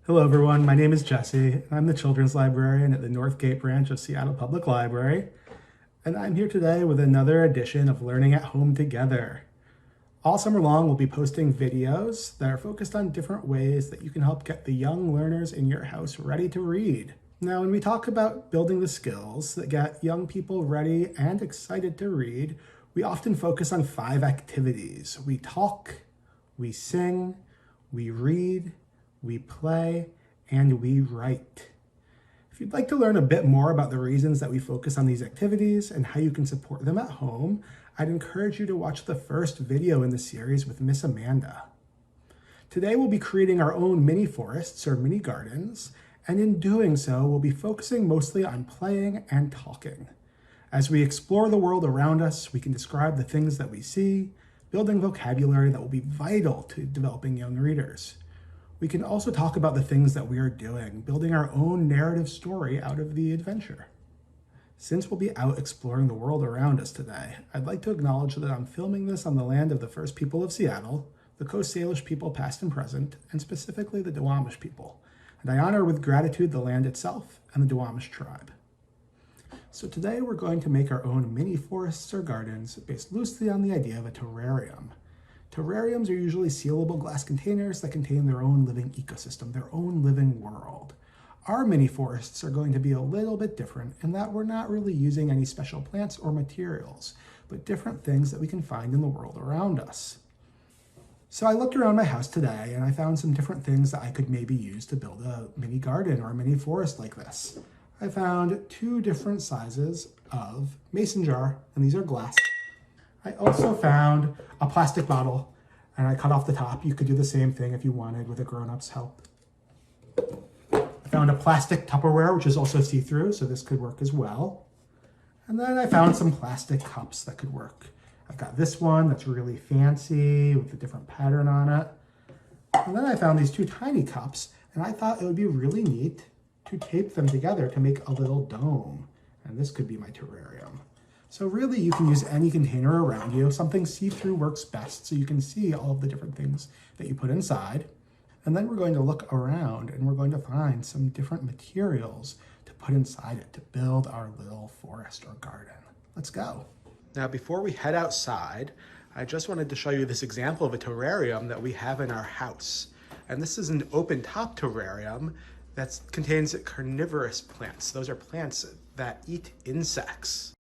Hello everyone, my name is Jesse, and I'm the Children's Librarian at the Northgate branch of Seattle Public Library, and I'm here today with another edition of Learning at Home Together. All summer long, we'll be posting videos that are focused on different ways that you can help get the young learners in your house ready to read. Now, when we talk about building the skills that get young people ready and excited to read, we often focus on 5 activities. We talk, we sing, we read, we play, and we write. If you'd like to learn a bit more about the reasons that we focus on these activities and how you can support them at home, I'd encourage you to watch the first video in the series with Miss Amanda. Today we'll be creating our own mini forests or mini gardens, and in doing so, we'll be focusing mostly on playing and talking. As we explore the world around us, we can describe the things that we see, building vocabulary that will be vital to developing young readers. We can also talk about the things that we are doing, building our own narrative story out of the adventure. Since we'll be out exploring the world around us today, I'd like to acknowledge that I'm filming this on the land of the first people of Seattle, the Coast Salish people past and present, and specifically the Duwamish people. And I honor with gratitude the land itself and the Duwamish tribe. So today we're going to make our own mini forests or gardens based loosely on the idea of a terrarium. Terrariums are usually sealable glass containers that contain their own living ecosystem, their own living world. Our mini forests are going to be a little bit different in that we're not really using any special plants or materials, but different things that we can find in the world around us. So I looked around my house today and I found some different things that I could maybe use to build a mini garden or a mini forest like this. I found 2 different sizes of mason jar, and these are glass. I also found a plastic bottle, and I cut off the top. You could do the same thing if you wanted with a grown-up's help. I found a plastic Tupperware, which is also see-through, so this could work as well. And then I found some plastic cups that could work. I've got this one that's really fancy with a different pattern on it. And then I found these 2 tiny cups, and I thought it would be really neat to tape them together to make a little dome. And this could be my terrarium. So really you can use any container around you. Something see-through works best so you can see all of the different things that you put inside. And then we're going to look around and we're going to find some different materials to put inside it to build our little forest or garden. Let's go. Now before we head outside, I just wanted to show you this example of a terrarium that we have in our house. And this is an open top terrarium that contains carnivorous plants. Those are plants that eat insects.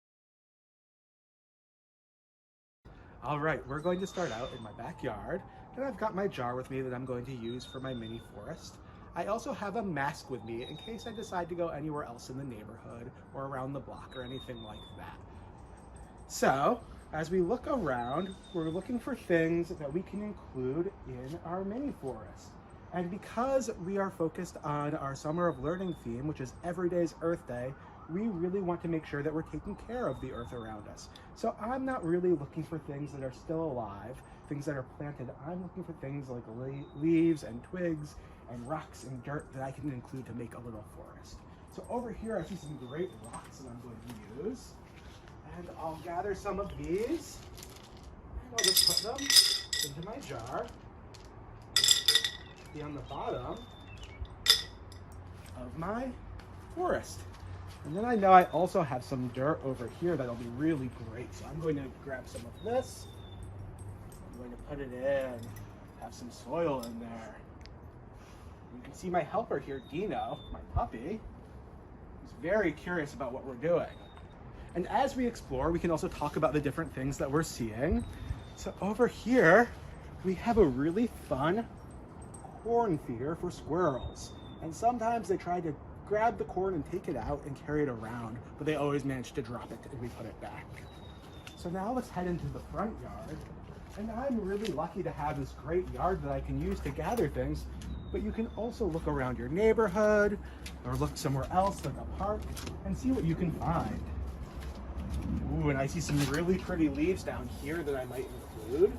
All right, we're going to start out in my backyard, and I've got my jar with me that I'm going to use for my mini forest. I also have a mask with me in case I decide to go anywhere else in the neighborhood or around the block or anything like that. So, as we look around, we're looking for things that we can include in our mini forest. And because we are focused on our Summer of Learning theme, which is Every Day's Earth Day, we really want to make sure that we're taking care of the earth around us. So I'm not really looking for things that are still alive, things that are planted. I'm looking for things like leaves and twigs and rocks and dirt that I can include to make a little forest. So over here I see some great rocks that I'm going to use. And I'll gather some of these and I'll just put them into my jar. Be on the bottom of my forest. And then I know I also have some dirt over here that'll be really great. So I'm going to grab some of this. I'm going to put it in, have some soil in there. You can see my helper here, Dino, my puppy, who's very curious about what we're doing. And as we explore, we can also talk about the different things that we're seeing. So over here, we have a really fun corn feeder for squirrels. And sometimes they try to grab the corn and take it out and carry it around, but they always manage to drop it and we put it back. So now let's head into the front yard. And I'm really lucky to have this great yard that I can use to gather things, but you can also look around your neighborhood or look somewhere else like a park and see what you can find. Ooh, and I see some really pretty leaves down here that I might include.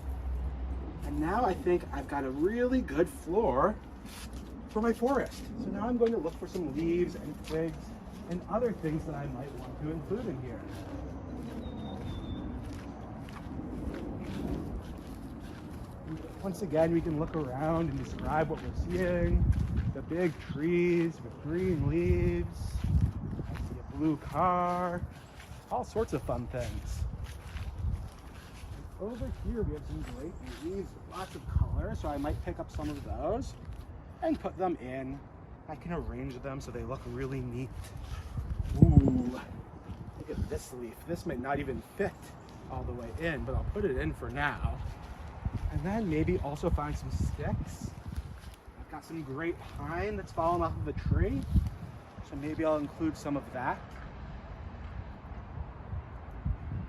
And now I think I've got a really good floor for my forest. So now I'm going to look for some leaves and twigs and other things that I might want to include in here. Once again, we can look around and describe what we're seeing. The big trees with green leaves. I see a blue car. All sorts of fun things. Over here, we have some great leaves with lots of color, so I might pick up some of those and put them in. I can arrange them so they look really neat. Ooh, look at this leaf. This might not even fit all the way in, but I'll put it in for now. And then maybe also find some sticks. I've got some great pine that's fallen off of a tree, so maybe I'll include some of that.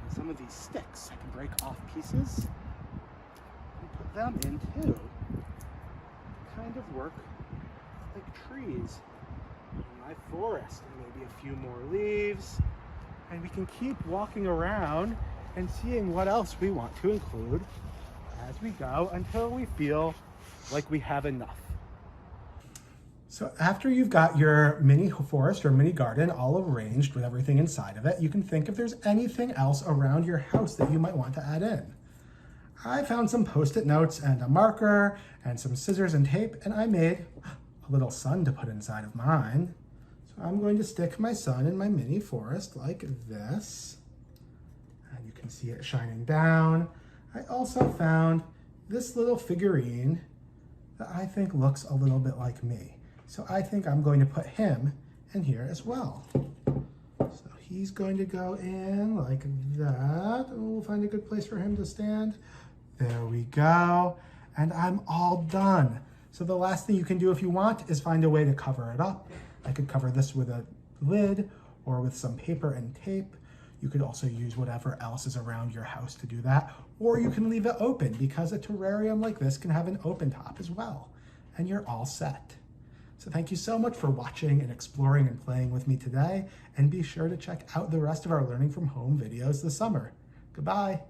And some of these sticks, I can break off pieces and put them in too. Kind of work like trees in my forest. And maybe a few more leaves. And we can keep walking around and seeing what else we want to include as we go until we feel like we have enough. So after you've got your mini forest or mini garden all arranged with everything inside of it, you can think if there's anything else around your house that you might want to add in. I found some Post-it notes and a marker and some scissors and tape, and I made a little sun to put inside of mine. So I'm going to stick my sun in my mini forest like this. And you can see it shining down. I also found this little figurine that I think looks a little bit like me. So I think I'm going to put him in here as well. So he's going to go in like that. We'll find a good place for him to stand. There we go. And I'm all done. So the last thing you can do if you want is find a way to cover it up. I could cover this with a lid or with some paper and tape. You could also use whatever else is around your house to do that, or you can leave it open because a terrarium like this can have an open top as well, and you're all set. So thank you so much for watching and exploring and playing with me today, and be sure to check out the rest of our Learning from Home videos this summer. Goodbye.